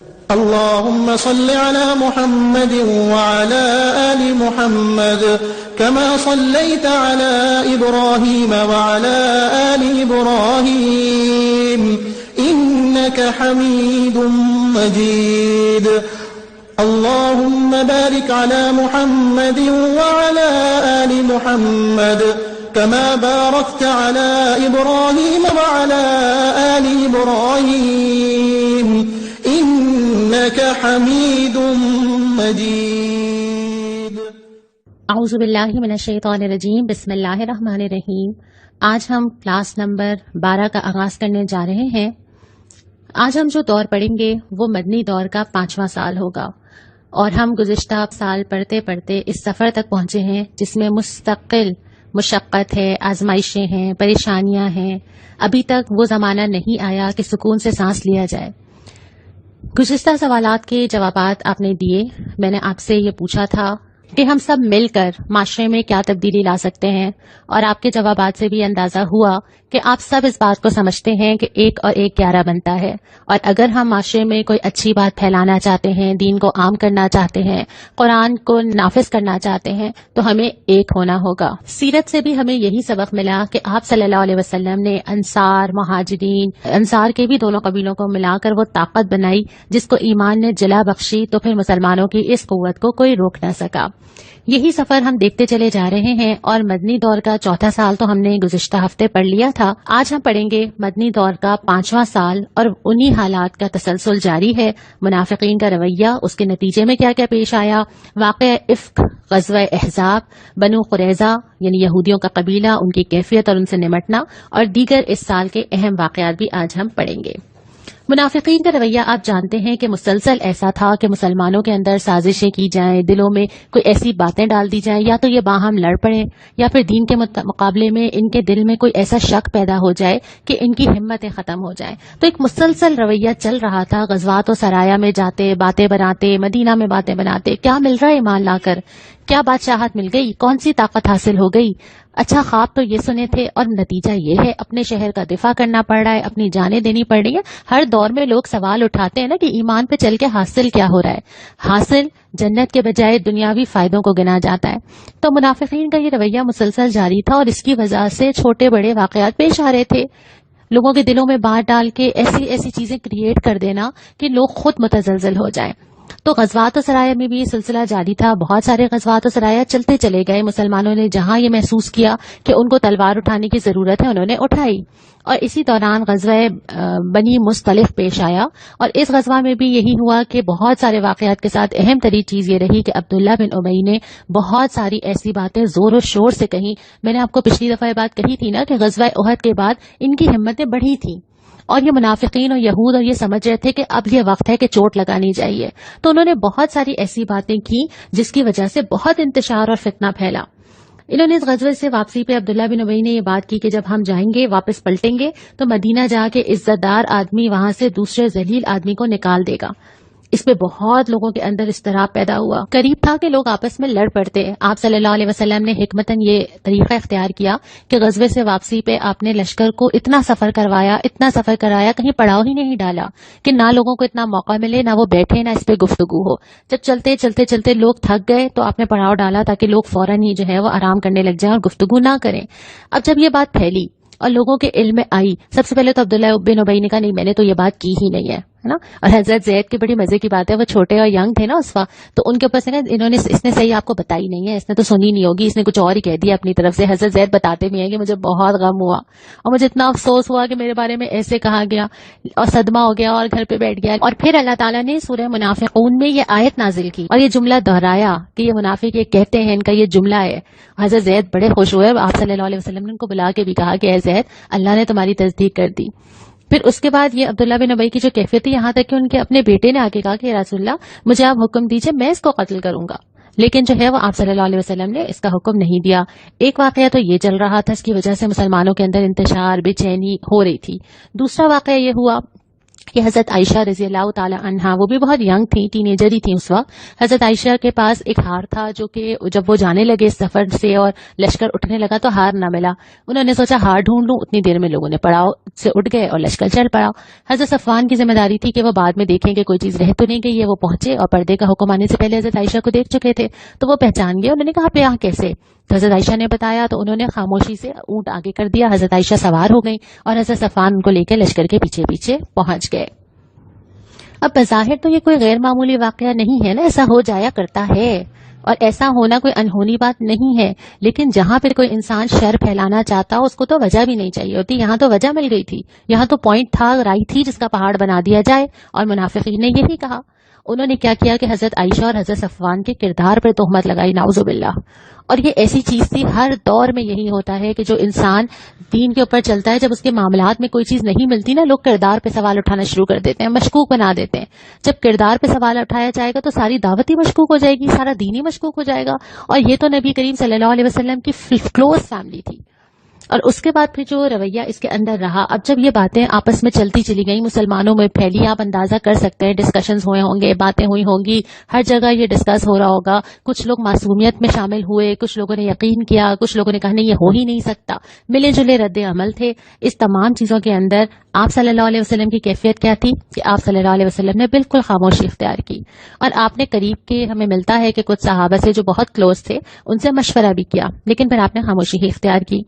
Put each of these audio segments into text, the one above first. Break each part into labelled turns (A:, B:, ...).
A: اللهم صل على محمد وعلى آل محمد كما صليت على إبراهيم وعلى آل إبراهيم إنك حميد مجيد. اللهم بارك على محمد وعلى آل محمد كما باركت على إبراهيم وعلى آل إبراهيم إنك حميد مجيد.
B: اعوذ باللہ من الشیطان الرجیم. بسم اللہ الرحمن الرحیم. آج ہم کلاس نمبر 12 کا آغاز کرنے جا رہے ہیں. آج ہم جو دور پڑھیں گے وہ مدنی دور کا 5واں سال ہوگا، اور ہم گزشتہ سال پڑھتے پڑھتے اس سفر تک پہنچے ہیں جس میں مستقل مشقت ہے، آزمائشیں ہیں، پریشانیاں ہیں. ابھی تک وہ زمانہ نہیں آیا کہ سکون سے سانس لیا جائے. گزشتہ سوالات کے جوابات آپ نے دیے. میں نے آپ سے یہ پوچھا تھا کہ ہم سب مل کر معاشرے میں کیا تبدیلی لا سکتے ہیں، اور آپ کے جوابات سے بھی اندازہ ہوا کہ آپ سب اس بات کو سمجھتے ہیں کہ 1 اور 1 11 بنتا ہے، اور اگر ہم معاشرے میں کوئی اچھی بات پھیلانا چاہتے ہیں، دین کو عام کرنا چاہتے ہیں، قرآن کو نافذ کرنا چاہتے ہیں، تو ہمیں ایک ہونا ہوگا. سیرت سے بھی ہمیں یہی سبق ملا کہ آپ صلی اللہ علیہ وسلم نے انصار، مہاجرین، انصار کے بھی دونوں قبیلوں کو ملا کر وہ طاقت بنائی جس کو ایمان نے جلا بخشی، تو پھر مسلمانوں کی اس قوت کو کوئی روک نہ سکا. یہی سفر ہم دیکھتے چلے جا رہے ہیں، اور مدنی دور کا 4تھا سال تو ہم نے گزشتہ ہفتے پڑھ لیا تھا. آج ہم پڑھیں گے مدنی دور کا 5واں سال، اور انہی حالات کا تسلسل جاری ہے. منافقین کا رویہ، اس کے نتیجے میں کیا کیا پیش آیا، واقعہ افک، غزوہ احزاب، بنو قریظہ یعنی یہودیوں کا قبیلہ، ان کی کیفیت اور ان سے نمٹنا، اور دیگر اس سال کے اہم واقعات بھی آج ہم پڑھیں گے. منافقین کا رویہ آپ جانتے ہیں کہ مسلسل ایسا تھا کہ مسلمانوں کے اندر سازشیں کی جائیں، دلوں میں کوئی ایسی باتیں ڈال دی جائیں، یا تو یہ باہم لڑ پڑیں، یا پھر دین کے مقابلے میں ان کے دل میں کوئی ایسا شک پیدا ہو جائے کہ ان کی ہمتیں ختم ہو جائیں. تو ایک مسلسل رویہ چل رہا تھا. غزوات و سرایا میں جاتے، باتیں بناتے، مدینہ میں باتیں بناتے، کیا مل رہا ہے ایمان لا کر، کیا بادشاہت مل گئی، کون سی طاقت حاصل ہو گئی، اچھا خواب تو یہ سنے تھے، اور نتیجہ یہ ہے اپنے شہر کا دفاع کرنا پڑ رہا ہے، اپنی جانیں دینی پڑ رہی ہیں. ہر دور میں لوگ سوال اٹھاتے ہیں نا کہ ایمان پہ چل کے حاصل کیا ہو رہا ہے. حاصل جنت کے بجائے دنیاوی فائدوں کو گنا جاتا ہے. تو منافقین کا یہ رویہ مسلسل جاری تھا، اور اس کی وجہ سے چھوٹے بڑے واقعات پیش آ رہے تھے. لوگوں کے دلوں میں بات ڈال کے ایسی ایسی چیزیں کریٹ کر دینا کہ لوگ خود متزلزل ہو جائیں. تو غزوات و سرایا میں بھی یہ سلسلہ جاری تھا. بہت سارے غزوات و سرایا چلتے چلے گئے. مسلمانوں نے جہاں یہ محسوس کیا کہ ان کو تلوار اٹھانے کی ضرورت ہے، انہوں نے اٹھائی. اور اسی دوران غزوہ بنی مصطلق پیش آیا، اور اس غزوہ میں بھی یہی ہوا کہ بہت سارے واقعات کے ساتھ اہم ترین چیز یہ رہی کہ عبداللہ بن ابی نے بہت ساری ایسی باتیں زور و شور سے کہیں. میں نے آپ کو پچھلی دفعہ یہ بات کہی تھی نا کہ غزوہ احد کے بعد ان کی ہمتیں بڑھی تھیں، اور یہ منافقین اور یہود اور یہ سمجھ رہے تھے کہ اب یہ وقت ہے کہ چوٹ لگانی چاہیے. تو انہوں نے بہت ساری ایسی باتیں کی جس کی وجہ سے بہت انتشار اور فتنہ پھیلا. انہوں نے اس غزوے سے واپسی پہ عبداللہ بن ابی نے یہ بات کی کہ جب ہم جائیں گے، واپس پلٹیں گے، تو مدینہ جا کے عزت دار آدمی وہاں سے دوسرے ذلیل آدمی کو نکال دے گا. اس پہ بہت لوگوں کے اندر اضطراب پیدا ہوا. قریب تھا کہ لوگ آپس میں لڑ پڑتے. آپ صلی اللہ علیہ وسلم نے حکمتاً یہ طریقہ اختیار کیا کہ غزوے سے واپسی پہ آپ نے لشکر کو اتنا سفر کروایا، اتنا سفر کرایا، کہیں پڑاؤ ہی نہیں ڈالا کہ نہ لوگوں کو اتنا موقع ملے، نہ وہ بیٹھے، نہ اس پہ گفتگو ہو. جب چلتے چلتے چلتے لوگ تھک گئے تو آپ نے پڑاؤ ڈالا تاکہ لوگ فوراً ہی جو ہے وہ آرام کرنے لگ جائیں اور گفتگو نہ کریں. اب جب یہ بات پھیلی اور لوگوں کے علم میں آئی، سب سے پہلے تو عبداللہ بن ابی نے کہا نہیں، میں نے تو یہ بات کی ہی نہیں ہے نا. اور حضرت زید کی بڑی مزے کی بات ہے، وہ چھوٹے اور ینگ تھے نا اس وقت، تو ان کے اوپر سے نا اس نے صحیح آپ کو بتائی نہیں ہے، اس نے تو سنی نہیں ہوگی، اس نے کچھ اور ہی کہہ دیا اپنی طرف سے. حضرت زید بتاتے بھی ہیں کہ مجھے بہت غم ہوا اور مجھے اتنا افسوس ہوا کہ میرے بارے میں ایسے کہا گیا، اور صدمہ ہو گیا اور گھر پہ بیٹھ گیا. اور پھر اللہ تعالیٰ نے سورہ منافقون میں یہ آیت نازل کی اور یہ جملہ دہرایا کہ یہ منافق یہ کہتے ہیں، ان کا یہ جملہ ہے. حضرت زید بڑے خوش ہوئے. آپ صلی اللہ علیہ وسلم نے ان کو بلا کے بھی کہا کہ اے زید، اللہ نے تمہاری تصدیق کر دی. پھر اس کے بعد یہ عبداللہ بن ابی کی جو کیفیت تھی، یہاں تک کہ ان کے اپنے بیٹے نے آ کے کہا کہ رسول اللہ مجھے آپ حکم دیجئے، میں اس کو قتل کروں گا. لیکن جو ہے وہ آپ صلی اللہ علیہ وسلم نے اس کا حکم نہیں دیا. ایک واقعہ تو یہ چل رہا تھا، اس کی وجہ سے مسلمانوں کے اندر انتشار، بے چینی ہو رہی تھی. دوسرا واقعہ یہ ہوا کہ حضرت عائشہ رضی اللہ تعالی عنہا وہ بھی بہت ینگ تھی، ٹین ایجر ہی تھی اس وقت. حضرت عائشہ کے پاس ایک ہار تھا جو کہ جب وہ جانے لگے سفر سے اور لشکر اٹھنے لگا تو ہار نہ ملا. انہوں نے سوچا ہار ڈھونڈ لوں، اتنی دیر میں لوگوں نے پڑاؤ سے اٹھ گئے اور لشکر چل پڑا. حضرت صفوان کی ذمہ داری تھی کہ وہ بعد میں دیکھیں کہ کوئی چیز رہ تو نہیں گئی ہے. وہ پہنچے اور پردے کا حکم آنے سے پہلے حضرت عائشہ کو دیکھ چکے تھے تو وہ پہچان گئے. انہوں نے کہا آپ یہاں کیسے؟ تو حضرت عائشہ نے بتایا تو انہوں نے خاموشی سے اونٹ آگے کر دیا. حضرت عائشہ سوار ہو گئی اور حضرت صفوان ان کو لے کے لشکر کے پیچھے پیچھے پہنچ گئے. اب بظاہر تو یہ کوئی غیر معمولی واقعہ نہیں ہے نا، ایسا ہو جایا کرتا ہے اور ایسا ہونا کوئی انہونی بات نہیں ہے. لیکن جہاں پھر کوئی انسان شر پھیلانا چاہتا اس کو تو وجہ بھی نہیں چاہیے ہوتی. یہاں تو وجہ مل گئی تھی، یہاں تو پوائنٹ تھا، رائی تھی جس کا پہاڑ بنا دیا جائے. اور منافقین نے یہی کہا. انہوں نے کیا کیا کہ حضرت عائشہ اور حضرت صفوان کے کردار پر تہمت لگائی، نعوذ باللہ. اور یہ ایسی چیز تھی، ہر دور میں یہی ہوتا ہے کہ جو انسان دین کے اوپر چلتا ہے جب اس کے معاملات میں کوئی چیز نہیں ملتی نا، لوگ کردار پہ سوال اٹھانا شروع کر دیتے ہیں، مشکوک بنا دیتے ہیں. جب کردار پہ سوال اٹھایا جائے گا تو ساری دعوت ہی مشکوک ہو جائے گی، سارا دین ہی مشکوک ہو جائے گا. اور یہ تو نبی کریم صلی اللہ علیہ وسلم کی کلوز فیملی تھی. اور اس کے بعد پھر جو رویہ اس کے اندر رہا، اب جب یہ باتیں آپس میں چلتی چلی گئیں، مسلمانوں میں پھیلی، آپ اندازہ کر سکتے ہیں ڈسکشنز ہوئے ہوں گے، باتیں ہوئی ہوں گی، ہر جگہ یہ ڈسکس ہو رہا ہوگا. کچھ لوگ معصومیت میں شامل ہوئے، کچھ لوگوں نے یقین کیا، کچھ لوگوں نے کہا نہیں یہ ہو ہی نہیں سکتا. ملے جلے رد عمل تھے. اس تمام چیزوں کے اندر آپ صلی اللہ علیہ وسلم کی کیفیت کیا تھی کہ آپ صلی اللہ علیہ وسلم نے بالکل خاموشی اختیار کی. اور آپ نے قریب کے، ہمیں ملتا ہے کہ کچھ صحابہ سے جو بہت کلوز تھے ان سے مشورہ بھی کیا، لیکن پھر آپ نے خاموشی ہی اختیار کی.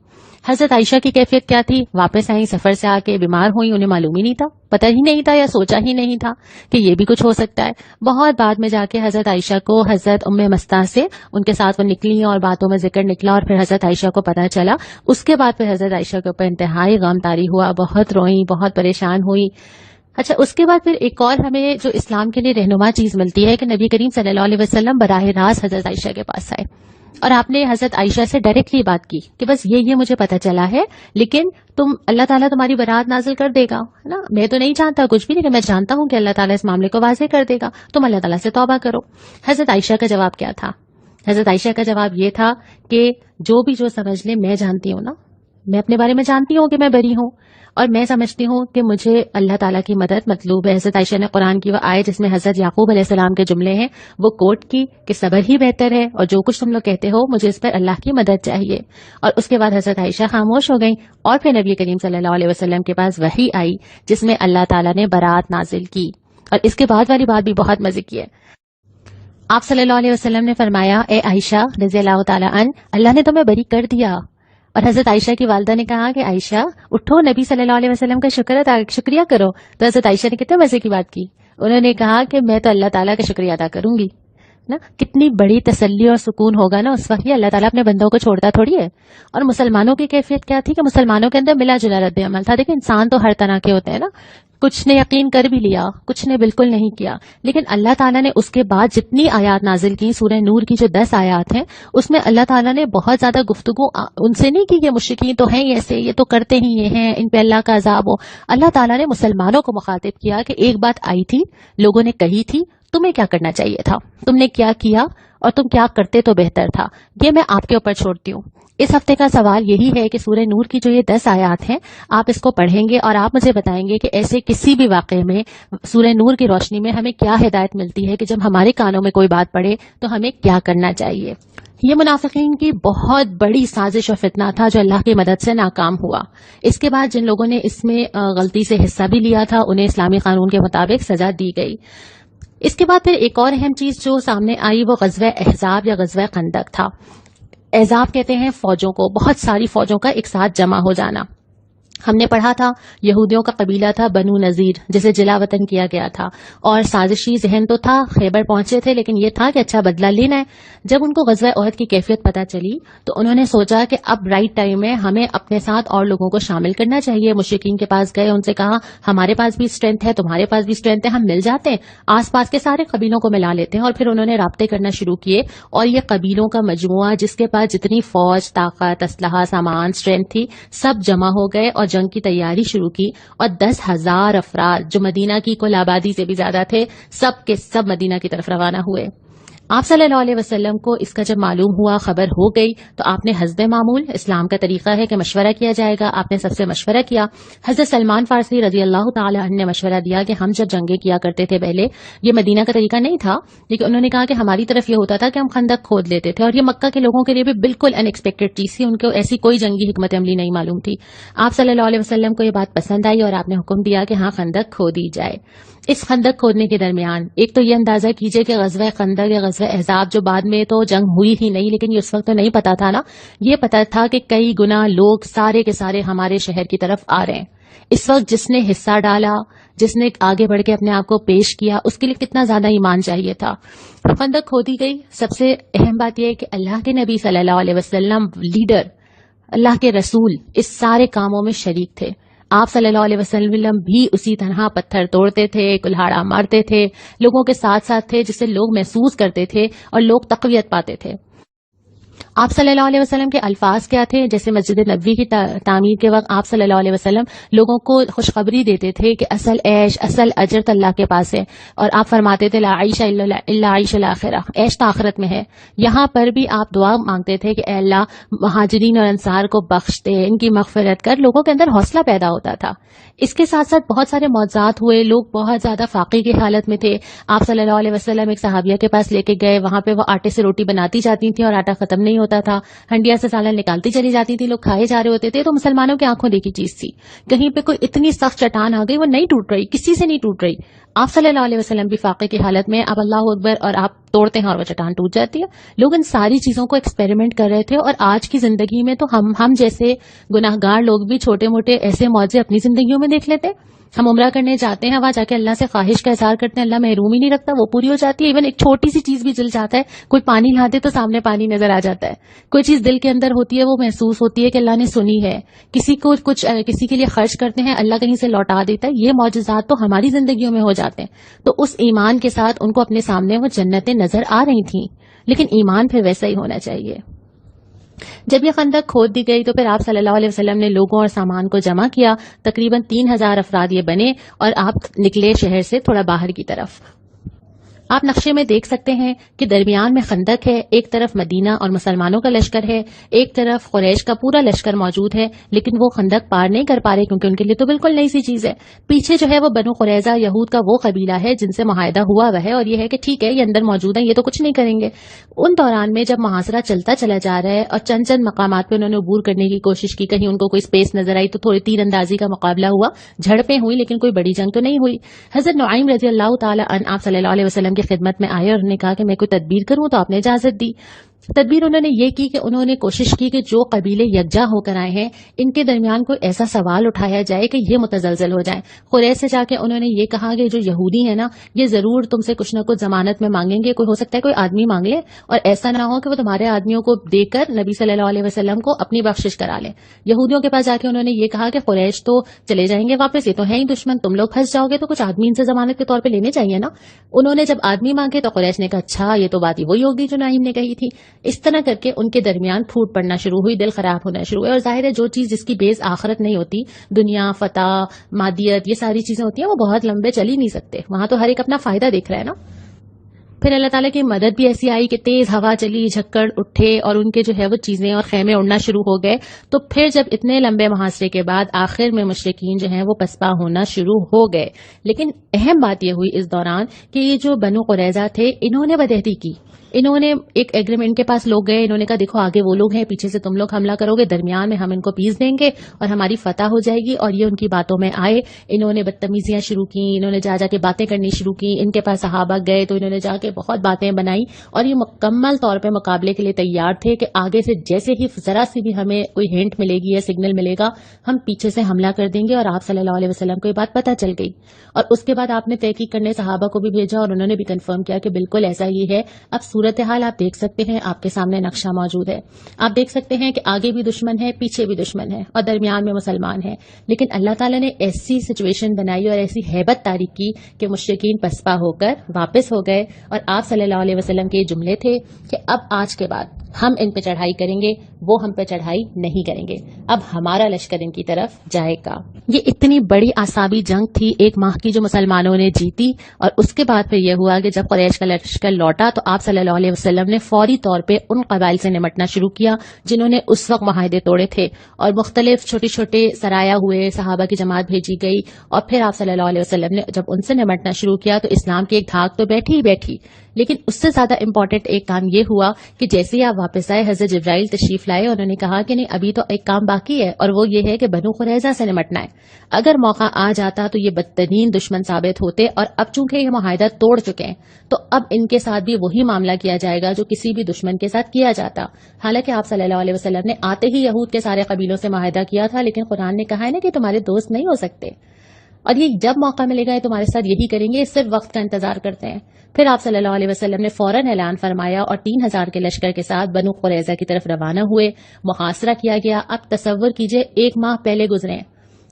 B: حضرت عائشہ کی کیفیت کیا تھی؟ واپس آئیں، سفر سے آ کے بیمار ہوئی، انہیں معلوم ہی نہیں تھا، پتہ ہی نہیں تھا یا سوچا ہی نہیں تھا کہ یہ بھی کچھ ہو سکتا ہے. بہت بعد میں جا کے حضرت عائشہ کو حضرت ام مستہ سے ان کے ساتھ وہ نکلی اور باتوں میں ذکر نکلا اور پھر حضرت عائشہ کو پتہ چلا. اس کے بعد پھر حضرت عائشہ کے اوپر انتہائی غم طاری ہوا، بہت روئیں، بہت پریشان ہوئی. اچھا، اس کے بعد پھر ایک اور ہمیں جو اسلام کے لیے رہنما چیز ملتی ہے کہ نبی کریم صلی اللہ علیہ وسلم براہ راست حضرت عائشہ کے پاس آئے اور آپ نے حضرت عائشہ سے ڈائریکٹلی بات کی کہ بس یہ مجھے پتہ چلا ہے، لیکن تم اللہ تعالیٰ تمہاری برات نازل کر دے گا، ہے نا. میں تو نہیں جانتا کچھ بھی، لیکن میں جانتا ہوں کہ اللہ تعالیٰ اس معاملے کو واضح کر دے گا، تم اللہ تعالیٰ سے توبہ کرو. حضرت عائشہ کا جواب کیا تھا؟ حضرت عائشہ کا جواب یہ تھا کہ جو سمجھ لے، میں جانتی ہوں نا، میں اپنے بارے میں جانتی ہوں کہ میں بری ہوں اور میں سمجھتی ہوں کہ مجھے اللہ تعالیٰ کی مدد مطلوب ہے. حضرت عائشہ نے قرآن کی وہ آیت جس میں حضرت یعقوب علیہ السلام کے جملے ہیں وہ کوٹ کی کہ صبر ہی بہتر ہے اور جو کچھ تم لوگ کہتے ہو مجھے اس پر اللہ کی مدد چاہیے. اور اس کے بعد حضرت عائشہ خاموش ہو گئیں اور پھر نبی کریم صلی اللہ علیہ وسلم کے پاس وحی آئی جس میں اللہ تعالیٰ نے برات نازل کی. اور اس کے بعد والی بات بھی بہت مزے کی ہے. آپ صلی اللہ علیہ وسلم نے فرمایا اے عائشہ رضی اللہ تعالیٰ عنہ، اللہ نے تمہیں بری کر دیا. اور حضرت عائشہ کی والدہ نے کہا کہ عائشہ اٹھو، نبی صلی اللہ علیہ وسلم کا شکریہ کرو. تو حضرت عائشہ نے کتنے مزے کی بات کی. انہوں نے کہا کہ میں تو اللہ تعالیٰ کا شکریہ ادا کروں گی نا. کتنی بڑی تسلی اور سکون ہوگا نا اس وقت. یہ اللہ تعالیٰ اپنے بندوں کو چھوڑتا تھوڑی ہے. اور مسلمانوں کی کیفیت کیا تھی کہ مسلمانوں کے اندر ملا جلا رد عمل تھا. دیکھیں انسان تو ہر طرح کے ہوتے ہیں نا، کچھ نے یقین کر بھی لیا، کچھ نے بالکل نہیں کیا. لیکن اللہ تعالیٰ نے اس کے بعد جتنی آیات نازل کی، سورہ نور کی جو 10 آیات ہیں اس میں اللہ تعالیٰ نے بہت زیادہ گفتگو ان سے نہیں کی کہ مشرکین تو ہیں ایسے، یہ تو کرتے ہی یہ ہیں، ان پہ اللہ کا عذاب ہو. اللہ تعالیٰ نے مسلمانوں کو مخاطب کیا کہ ایک بات آئی تھی، لوگوں نے کہی تھی، تمہیں کیا کرنا چاہیے تھا، تم نے کیا کیا اور تم کیا کرتے تو بہتر تھا. یہ میں آپ کے اوپر چھوڑتی ہوں. اس ہفتے کا سوال یہی ہے کہ سورہ نور کی جو یہ 10 آیات ہیں آپ اس کو پڑھیں گے اور آپ مجھے بتائیں گے کہ ایسے کسی بھی واقعے میں سورہ نور کی روشنی میں ہمیں کیا ہدایت ملتی ہے کہ جب ہمارے کانوں میں کوئی بات پڑے تو ہمیں کیا کرنا چاہیے. یہ منافقین کی بہت بڑی سازش اور فتنہ تھا جو اللہ کی مدد سے ناکام ہوا. اس کے بعد جن لوگوں نے اس میں غلطی سے حصہ بھی لیا تھا انہیں اسلامی قانون کے مطابق سزا دی گئی. اس کے بعد پھر ایک اور اہم چیز جو سامنے آئی وہ غزوہ احزاب یا غزوہ خندق تھا. احزاب کہتے ہیں فوجوں کو، بہت ساری فوجوں کا ایک ساتھ جمع ہو جانا. ہم نے پڑھا تھا یہودیوں کا قبیلہ تھا بنو نذیر جسے جلا وطن کیا گیا تھا، اور سازشی ذہن تو تھا، خیبر پہنچے تھے، لیکن یہ تھا کہ اچھا بدلہ لینا ہے. جب ان کو غزوہ احد کی کیفیت پتہ چلی تو انہوں نے سوچا کہ اب رائٹ ٹائم ہے، ہمیں اپنے ساتھ اور لوگوں کو شامل کرنا چاہیے. مشرکین کے پاس گئے، ان سے کہا ہمارے پاس بھی اسٹرینتھ ہے، تمہارے پاس بھی اسٹرینتھ ہے، ہم مل جاتے ہیں، آس پاس کے سارے قبیلوں کو ملا لیتے ہیں. اور پھر انہوں نے رابطے کرنا شروع کیے اور یہ قبیلوں کا مجموعہ جس کے پاس جتنی فوج، طاقت، اسلحہ، سامان، اسٹرینتھ تھی سب جمع ہو گئے اور جنگ کی تیاری شروع کی. اور 10,000 افراد جو مدینہ کی کل آبادی سے بھی زیادہ تھے سب کے سب مدینہ کی طرف روانہ ہوئے. آپ صلی اللہ علیہ وسلم کو اس کا جب معلوم ہوا، خبر ہو گئی، تو آپ نے حسب معمول، اسلام کا طریقہ ہے کہ مشورہ کیا جائے گا، آپ نے سب سے مشورہ کیا۔ حضرت سلمان فارسی رضی اللہ تعالی عنہ نے مشورہ دیا کہ ہم جب جنگیں کیا کرتے تھے پہلے، یہ مدینہ کا طریقہ نہیں تھا، لیکن انہوں نے کہا کہ ہماری طرف یہ ہوتا تھا کہ ہم خندق کھود لیتے تھے، اور یہ مکہ کے لوگوں کے لیے بھی بالکل ان ایکسپیکٹڈ چیز تھی، ان کو ایسی کوئی جنگی حکمت عملی نہیں معلوم تھی۔ آپ صلی اللہ علیہ وسلم کو یہ بات پسند آئی اور آپ نے حکم دیا کہ ہاں خندق کھودی جائے۔ اس خندق کھودنے کے درمیان ایک تو یہ اندازہ کیجئے کہ غزوہ خندق یا غزوہ احزاب جو بعد میں تو جنگ ہوئی ہی نہیں، لیکن یہ اس وقت تو نہیں پتا تھا نا، یہ پتا تھا کہ کئی گنا لوگ سارے کے سارے ہمارے شہر کی طرف آ رہے ہیں۔ اس وقت جس نے حصہ ڈالا، جس نے آگے بڑھ کے اپنے آپ کو پیش کیا، اس کے لیے کتنا زیادہ ایمان چاہیے تھا۔ خندق کھودی گئی۔ سب سے اہم بات یہ ہے کہ اللہ کے نبی صلی اللہ علیہ وسلم لیڈر، اللہ کے رسول اس سارے کاموں میں شریک تھے۔ آپ صلی اللہ علیہ وسلم بھی اسی طرح پتھر توڑتے تھے، کلہاڑا مارتے تھے، لوگوں کے ساتھ ساتھ تھے، جسے لوگ محسوس کرتے تھے اور لوگ تقویت پاتے تھے۔ آپ صلی اللہ علیہ وسلم کے الفاظ کیا تھے؟ جیسے مسجد نبوی کی تعمیر کے وقت آپ صلی اللہ علیہ وسلم لوگوں کو خوشخبری دیتے تھے کہ اصل عیش، اصل اجر تو اللہ کے پاس ہے، اور آپ فرماتے تھے لا عیش الا عیش الاخرہ، عیش تو آخرت میں ہے۔ یہاں پر بھی آپ دعا مانگتے تھے کہ اے اللہ مہاجرین اور انصار کو بخش دے، ان کی مغفرت کر، لوگوں کے اندر حوصلہ پیدا ہوتا تھا۔ اس کے ساتھ ساتھ بہت سارے معجزات ہوئے، لوگ بہت زیادہ فاقے کی حالت میں تھے۔ آپ صلی اللہ علیہ وسلم ایک صحابیہ کے پاس لے کے گئے، وہاں پہ وہ آٹے سے روٹی بناتی جاتی تھی اور آٹا ختم نہیں ہوتا تھا، ہنڈیا سے سالن نکالتی چلی جاتی تھی، لوگ کھائے جا رہے ہوتے تھے، تو مسلمانوں کی آنکھوں دیکھی چیز تھی۔ کہیں پہ کوئی اتنی سخت چٹان آ گئی، وہ نہیں ٹوٹ رہی، کسی سے نہیں ٹوٹ رہی۔ آپ صلی اللہ علیہ وسلم بھی فاقے کی حالت میں، اب اللہ اکبر اور آپ توڑتے ہیں اور وہ چٹان ٹوٹ جاتی ہے۔ لوگ ان ساری چیزوں کو ایکسپیریمنٹ کر رہے تھے، اور آج کی زندگی میں تو ہم جیسے گناہگار لوگ بھی چھوٹے موٹے ایسے معجزے اپنی زندگیوں میں دیکھ لیتے۔ ہم عمرہ کرنے جاتے ہیں، وہاں جا کے اللہ سے خواہش کا اظہار کرتے ہیں، اللہ محروم ہی نہیں رکھتا، وہ پوری ہو جاتی ہے۔ ایون ایک چھوٹی سی چیز بھی جل جاتا ہے، کوئی پانی لا دے تو سامنے پانی نظر آ جاتا ہے، کوئی چیز دل کے اندر ہوتی ہے، وہ محسوس ہوتی ہے کہ اللہ نے سنی ہے۔ کسی کو کچھ کسی کے لیے خرچ کرتے ہیں، اللہ کہیں سے لوٹا دیتا ہے۔ یہ معجزات تو ہماری زندگیوں میں ہو جاتے ہیں، تو اس ایمان کے ساتھ ان کو اپنے سامنے وہ جنتیں نظر آ رہی تھیں، لیکن ایمان پھر ویسا ہی ہونا چاہیے۔ جب یہ خندق کھود دی گئی تو پھر آپ صلی اللہ علیہ وسلم نے لوگوں اور سامان کو جمع کیا، تقریباً 3000 افراد یہ بنے، اور آپ نکلے شہر سے تھوڑا باہر کی طرف۔ آپ نقشے میں دیکھ سکتے ہیں کہ درمیان میں خندق ہے، ایک طرف مدینہ اور مسلمانوں کا لشکر ہے، ایک طرف قریش کا پورا لشکر موجود ہے، لیکن وہ خندق پار نہیں کر پا رہے کیونکہ ان کے لیے تو بالکل نئی سی چیز ہے۔ پیچھے جو ہے وہ بنو قریظہ یہود کا وہ قبیلہ ہے جن سے معاہدہ ہوا ہوا ہے، اور یہ ہے کہ ٹھیک ہے یہ اندر موجود ہیں، یہ تو کچھ نہیں کریں گے۔ ان دوران میں جب محاصرہ چلتا چلا جا رہا ہے اور چند چند مقامات پہ انہوں نے عبور کرنے کی کوشش کی، کہیں ان کو کوئی اسپیس نظر آئی تو تھوڑی تیر اندازی کا مقابلہ ہوا، جھڑپیں ہوئی، لیکن کوئی بڑی جنگ تو نہیں ہوئی۔ حضرت نعیم رضی اللہ تعالی عنہ آپ صلی اللہ علیہ وسلم کی خدمت میں آئے اور انہوں نے کہا کہ میں کوئی تدبیر کروں، تو آپ نے اجازت دی۔ تدبیر انہوں نے یہ کی کہ انہوں نے کوشش کی کہ جو قبیلے یکجا ہو کر آئے ہیں ان کے درمیان کوئی ایسا سوال اٹھایا جائے کہ یہ متزلزل ہو جائیں۔ قریش سے جا کے انہوں نے یہ کہا کہ جو یہودی ہیں نا، یہ ضرور تم سے کچھ نہ کچھ ضمانت میں مانگیں گے، کوئی ہو سکتا ہے کوئی آدمی مانگ لے، اور ایسا نہ ہو کہ وہ تمہارے آدمیوں کو دے کر نبی صلی اللہ علیہ وسلم کو اپنی بخشش کرا لیں۔ یہودیوں کے پاس جا کے انہوں نے یہ کہا کہ قریش تو چلے جائیں گے واپس، یہ تو ہے ہی دشمن، تم لوگ پھنس جاؤ گے، تو کچھ آدمی ان سے ضمانت کے طور پہ لینے چاہیے نا۔ انہوں نے جب آدمی مانگے تو قریش نے کہا اچھا یہ تو بات ہی وہی ہوگی جو نعیم نے کہی تھی۔ اس طرح کر کے ان کے درمیان پھوٹ پڑنا شروع ہوئی، دل خراب ہونا شروع ہوئے، اور ظاہر ہے جو چیز جس کی بیس آخرت نہیں ہوتی، دنیا، فتح، مادیت، یہ ساری چیزیں ہوتی ہیں، وہ بہت لمبے چل ہی نہیں سکتے، وہاں تو ہر ایک اپنا فائدہ دیکھ رہا ہے نا۔ پھر اللہ تعالیٰ کی مدد بھی ایسی آئی کہ تیز ہوا چلی، جھکڑ اٹھے، اور ان کے جو ہے وہ چیزیں اور خیمے اڑنا شروع ہو گئے۔ تو پھر جب اتنے لمبے محاصرے کے بعد آخر میں مشرکین جو ہیں وہ پسپا ہونا شروع ہو گئے، لیکن اہم بات یہ ہوئی اس دوران کہ یہ جو بنو قریظہ تھے انہوں نے بدعہدی کی، انہوں نے ایک ایگریمنٹ کے پاس لوگ گئے، انہوں نے کہا دیکھو آگے وہ لوگ ہیں، پیچھے سے تم لوگ حملہ کرو گے، درمیان میں ہم ان کو پیس دیں گے اور ہماری فتح ہو جائے گی، اور یہ ان کی باتوں میں آئے، انہوں نے بدتمیزیاں شروع کی، انہوں نے جا کے باتیں کرنی شروع کی، ان کے پاس صحابہ گئے تو انہوں نے جا کے بہت باتیں بنائی، اور یہ مکمل طور پہ مقابلے کے لیے تیار تھے کہ آگے سے جیسے ہی ذرا سی بھی ہمیں کوئی ہنٹ ملے گی یا سگنل ملے گا ہم پیچھے سے حملہ کر دیں گے۔ اور آپ صلی اللہ علیہ وسلم کو یہ بات پتہ چل گئی، اور اس کے بعد آپ نے تحقیق کرنے صحابہ کو بھی بھیجا اور انہوں نے بھی کنفرم کیا کہ بالکل ایسا ہی ہے۔ اب صورتحال آپ دیکھ سکتے ہیں، آپ کے سامنے نقشہ موجود ہے، آپ دیکھ سکتے ہیں کہ آگے بھی دشمن ہے، پیچھے بھی دشمن ہے، اور درمیان میں مسلمان ہیں، لیکن اللہ تعالیٰ نے ایسی سچویشن بنائی اور ایسی ہیبت طاری کی کہ مشرکین پسپا ہو کر واپس ہو گئے، اور آپ صلی اللہ علیہ وسلم کے یہ جملے تھے کہ اب آج کے بعد ہم ان پہ چڑھائی کریں گے، وہ ہم پہ چڑھائی نہیں کریں گے، اب ہمارا لشکر ان کی طرف جائے گا۔ یہ اتنی بڑی اعصابی جنگ تھی 1 ماہ کی جو مسلمانوں نے جیتی، اور اس کے بعد پھر یہ ہوا کہ جب قریش کا لشکر لوٹا تو آپ صلی اللہ اللہ علیہ وسلم نے فوری طور پہ ان قبائل سے نمٹنا شروع کیا جنہوں نے اس وقت معاہدے توڑے تھے، اور مختلف چھوٹے چھوٹے سرایا ہوئے، صحابہ کی جماعت بھیجی گئی، اور پھر آپ صلی اللہ علیہ وسلم نے جب ان سے نمٹنا شروع کیا تو اسلام کی ایک دھاک تو بیٹھی ہی بیٹھی، لیکن اس سے زیادہ امپورٹنٹ ایک کام یہ ہوا کہ جیسے ہی آپ واپس آئے حضرت جبرائیل تشریف لائے، انہوں نے کہا کہ نہیں ابھی تو ایک کام باقی ہے، اور وہ یہ ہے کہ بنو قریظہ سے نمٹنا ہے۔ اگر موقع آ جاتا تو یہ بدترین دشمن ثابت ہوتے، اور اب چونکہ یہ معاہدہ توڑ چکے ہیں تو اب ان کے ساتھ بھی وہی معاملہ کیا جائے گا جو کسی بھی دشمن کے ساتھ کیا جاتا۔ حالانکہ آپ صلی اللہ علیہ وسلم نے آتے ہی یہود کے سارے قبیلوں سے معاہدہ کیا تھا، لیکن قرآن نے کہا ہے نا کہ تمہارے دوست نہیں ہو سکتے، اور یہ جب موقع ملے گا یہ تمہارے ساتھ یہی کریں گے، صرف وقت کا انتظار کرتے ہیں۔ پھر آپ صلی اللہ علیہ وسلم نے فوراً اعلان فرمایا اور 3000 کے لشکر کے ساتھ بنو قریظہ کی طرف روانہ ہوئے، محاصرہ کیا گیا۔ اب تصور کیجئے 1 ماہ پہلے گزرے ہیں،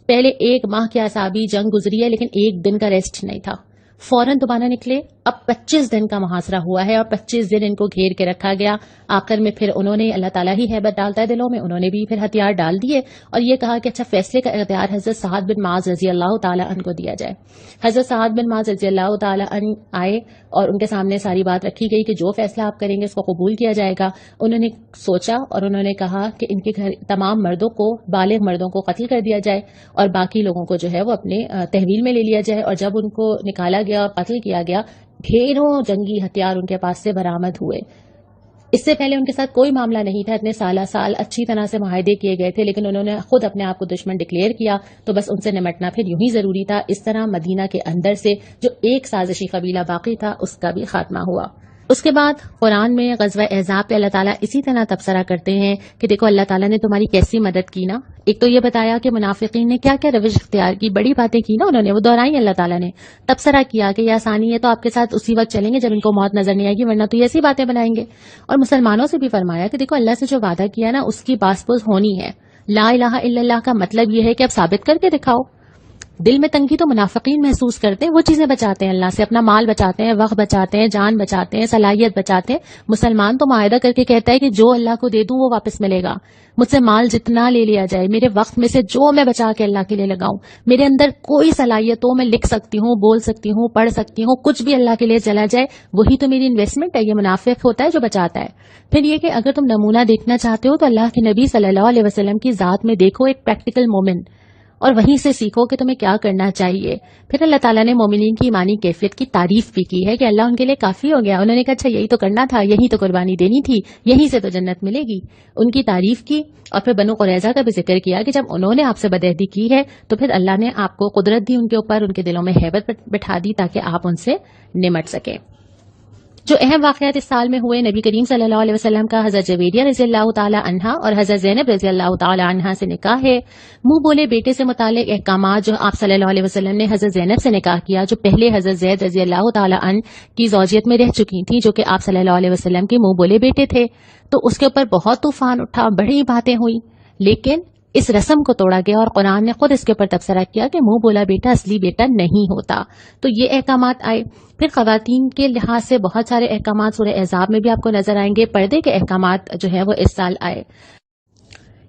B: پہلے 1 ماہ کی اعصابی جنگ گزری ہے، لیکن 1 دن کا ریسٹ نہیں تھا، فوراً دوبارہ نکلے۔ اب 25 دن کا محاصرہ ہوا ہے اور 25 دن ان کو گھیر کے رکھا گیا۔ آخر میں پھر انہوں نے، اللہ تعالیٰ ہی ہیبت ڈالتا ہے دلوں میں، انہوں نے بھی پھر ہتھیار ڈال دیے اور یہ کہا کہ اچھا فیصلے کا اختیار حضرت سعد بن معاذ رضی اللہ تعالیٰ عنہ کو دیا جائے۔ حضرت سعد بن معاذ رضی اللہ تعالیٰ عنہ آئے اور ان کے سامنے ساری بات رکھی گئی کہ جو فیصلہ آپ کریں گے اس کو قبول کیا جائے گا۔ انہوں نے سوچا اور انہوں نے کہا کہ ان کے گھر تمام مردوں کو، بالغ مردوں کو قتل کر دیا جائے اور باقی لوگوں کو جو ہے وہ اپنے تحویل میں لے لیا جائے۔ اور جب ان کو نکالا گیا اور قتل کیا گیا، ڈھیروں جنگی ہتھیار ان کے پاس سے برآمد ہوئے۔ اس سے پہلے ان کے ساتھ کوئی معاملہ نہیں تھا، اتنے سال اچھی طرح سے معاہدے کیے گئے تھے، لیکن انہوں نے خود اپنے آپ کو دشمن ڈکلیئر کیا، تو بس ان سے نمٹنا پھر یوں ہی ضروری تھا۔ اس طرح مدینہ کے اندر سے جو ایک سازشی قبیلہ باقی تھا اس کا بھی خاتمہ ہوا۔ اس کے بعد قرآن میں غزوہ احزاب پہ اللہ تعالیٰ اسی طرح تبصرہ کرتے ہیں کہ دیکھو اللہ تعالیٰ نے تمہاری کیسی مدد کی نا۔ ایک تو یہ بتایا کہ منافقین نے کیا کیا روش اختیار کی، بڑی باتیں کی نا انہوں نے، وہ دہرائی اللہ تعالیٰ نے۔ تبصرہ کیا کہ یہ آسانی ہے تو آپ کے ساتھ اسی وقت چلیں گے جب ان کو موت نظر نہیں آئے گی، ورنہ تو یہ ایسی باتیں بنائیں گے۔ اور مسلمانوں سے بھی فرمایا کہ دیکھو اللہ سے جو وعدہ کیا نا اس کی باس پوز ہونی ہے۔ لا الہ الا اللہ کا مطلب یہ ہے کہ اب ثابت کر کے دکھاؤ۔ دل میں تنگی تو منافقین محسوس کرتے ہیں، وہ چیزیں بچاتے ہیں اللہ سے، اپنا مال بچاتے ہیں، وقت بچاتے ہیں، جان بچاتے ہیں، صلاحیت بچاتے ہیں۔ مسلمان تو معاہدہ کر کے کہتا ہے کہ جو اللہ کو دے دوں وہ واپس ملے گا، مجھ سے مال جتنا لے لیا جائے، میرے وقت میں سے جو میں بچا کے اللہ کے لیے لگاؤں، میرے اندر کوئی صلاحیت ہو، میں لکھ سکتی ہوں، بول سکتی ہوں، پڑھ سکتی ہوں، کچھ بھی اللہ کے لیے چلا جائے، وہی تو میری انویسٹمنٹ ہے۔ یہ منافق ہوتا ہے جو بچاتا ہے۔ پھر یہ کہ اگر تم نمونہ دیکھنا چاہتے ہو تو اللہ کے نبی صلی اللہ علیہ وسلم کی ذات میں دیکھو ایک پریکٹیکل مومن، اور وہیں سے سیکھو کہ تمہیں کیا کرنا چاہیے۔ پھر اللہ تعالیٰ نے مومنین کی ایمانی کیفیت کی تعریف بھی کی ہے کہ اللہ ان کے لیے کافی ہو گیا۔ انہوں نے کہا اچھا یہی تو کرنا تھا، یہی تو قربانی دینی تھی، یہیں سے تو جنت ملے گی۔ ان کی تعریف کی اور پھر بنو قریظہ کا بھی ذکر کیا کہ جب انہوں نے آپ سے بدعہدی کی ہے تو پھر اللہ نے آپ کو قدرت دی ان کے اوپر، ان کے دلوں میں ہیبت بٹھا دی تاکہ آپ ان سے نمٹ سکیں۔ جو اہم واقعات اس سال میں ہوئے، نبی کریم صلی اللہ علیہ وسلم کا حضرت جویریہ رضی اللہ تعالی عنہا اور حضرت زینب رضی اللہ تعالی عنہا سے نکاح ہے۔ منہ بولے بیٹے سے متعلق احکامات جو آپ صلی اللہ علیہ وسلم نے حضرت زینب سے نکاح کیا، جو پہلے حضرت زید رضی اللہ تعالی عنہ کی زوجیت میں رہ چکی تھیں، جو کہ آپ صلی اللہ علیہ وسلم کے منہ بولے بیٹے تھے، تو اس کے اوپر بہت طوفان اٹھا، بڑی باتیں ہوئی، لیکن اس رسم کو توڑا گیا اور قرآن نے خود اس کے اوپر تبصرہ کیا کہ منہ بولا بیٹا اصلی بیٹا نہیں ہوتا۔ تو یہ احکامات آئے۔ پھر خواتین کے لحاظ سے بہت سارے احکامات سورہ احزاب میں بھی آپ کو نظر آئیں گے۔ پردے کے احکامات جو ہیں وہ اس سال آئے۔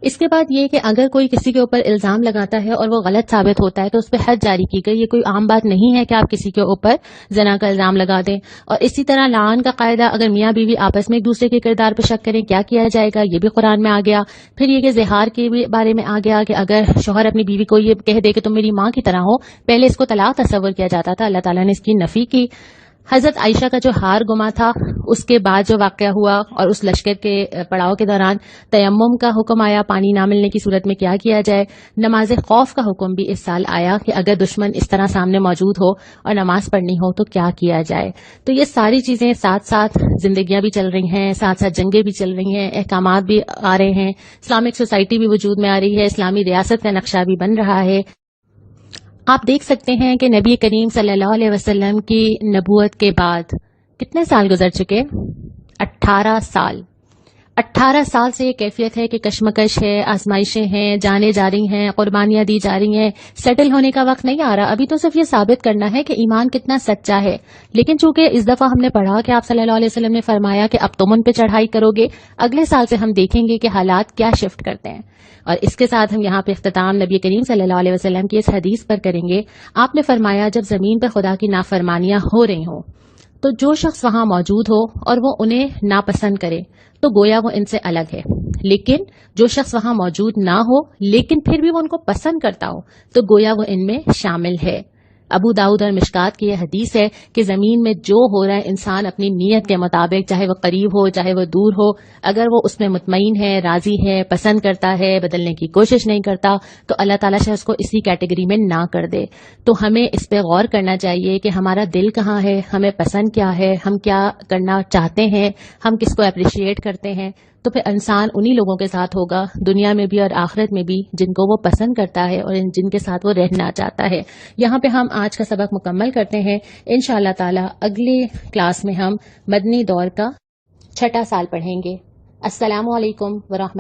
B: اس کے بعد یہ کہ اگر کوئی کسی کے اوپر الزام لگاتا ہے اور وہ غلط ثابت ہوتا ہے تو اس پہ حد جاری کی گئی۔ یہ کوئی عام بات نہیں ہے کہ آپ کسی کے اوپر زنا کا الزام لگا دیں۔ اور اسی طرح لعان کا قاعدہ، اگر میاں بیوی آپس میں ایک دوسرے کے کردار پہ شک کریں کیا کیا جائے گا، یہ بھی قرآن میں آ گیا۔ پھر یہ کہ زہار کے بارے میں آ گیا کہ اگر شوہر اپنی بیوی کو یہ کہہ دے کہ تم میری ماں کی طرح ہو، پہلے اس کو طلاق تصور کیا جاتا تھا، اللہ تعالیٰ نے اس کی نفی کی۔ حضرت عائشہ کا جو ہار گما تھا اس کے بعد جو واقعہ ہوا اور اس لشکر کے پڑاؤ کے دوران تیمم کا حکم آیا، پانی نہ ملنے کی صورت میں کیا کیا جائے۔ نماز خوف کا حکم بھی اس سال آیا کہ اگر دشمن اس طرح سامنے موجود ہو اور نماز پڑھنی ہو تو کیا کیا جائے۔ تو یہ ساری چیزیں ساتھ ساتھ زندگیاں بھی چل رہی ہیں، ساتھ ساتھ جنگیں بھی چل رہی ہیں، احکامات بھی آ رہے ہیں، اسلامک سوسائٹی بھی وجود میں آ رہی ہے، اسلامی ریاست کا نقشہ بھی بن رہا ہے۔ آپ دیکھ سکتے ہیں کہ نبی کریم صلی اللہ علیہ وسلم کی نبوت کے بعد کتنے سال گزر چکے؟ 18 سال۔ 18 سال سے یہ کیفیت ہے کہ کشمکش ہے، آزمائشیں ہیں، جانیں جا رہی ہیں، قربانیاں دی جا رہی ہیں، سیٹل ہونے کا وقت نہیں آ رہا۔ ابھی تو صرف یہ ثابت کرنا ہے کہ ایمان کتنا سچا ہے۔ لیکن چونکہ اس دفعہ ہم نے پڑھا کہ آپ صلی اللہ علیہ وسلم نے فرمایا کہ اب تم ان پہ چڑھائی کرو گے، اگلے سال سے ہم دیکھیں گے کہ حالات کیا شفٹ کرتے ہیں۔ اور اس کے ساتھ ہم یہاں پہ اختتام نبی کریم صلی اللہ علیہ وسلم کی اس حدیث پر کریں گے۔ آپ نے فرمایا جب زمین پہ خدا کی نافرمانیاں ہو رہی ہوں تو جو شخص وہاں موجود ہو اور وہ انہیں ناپسند کرے تو گویا وہ ان سے الگ ہے، لیکن جو شخص وہاں موجود نہ ہو لیکن پھر بھی وہ ان کو پسند کرتا ہو تو گویا وہ ان میں شامل ہے۔ ابو داؤد اور مشکات کی یہ حدیث ہے کہ زمین میں جو ہو رہا ہے انسان اپنی نیت کے مطابق، چاہے وہ قریب ہو چاہے وہ دور ہو، اگر وہ اس میں مطمئن ہے، راضی ہے، پسند کرتا ہے، بدلنے کی کوشش نہیں کرتا تو اللہ تعالیٰ شاید اس کو اسی کیٹیگری میں نہ کر دے۔ تو ہمیں اس پہ غور کرنا چاہیے کہ ہمارا دل کہاں ہے، ہمیں پسند کیا ہے، ہم کیا کرنا چاہتے ہیں، ہم کس کو اپریشیٹ کرتے ہیں، تو پھر انسان انہی لوگوں کے ساتھ ہوگا دنیا میں بھی اور آخرت میں بھی جن کو وہ پسند کرتا ہے اور جن کے ساتھ وہ رہنا چاہتا ہے۔ یہاں پہ ہم آج کا سبق مکمل کرتے ہیں۔ انشاءاللہ تعالی اگلی کلاس میں ہم مدنی دور کا 6واں سال پڑھیں گے۔ السلام علیکم ورحمۃ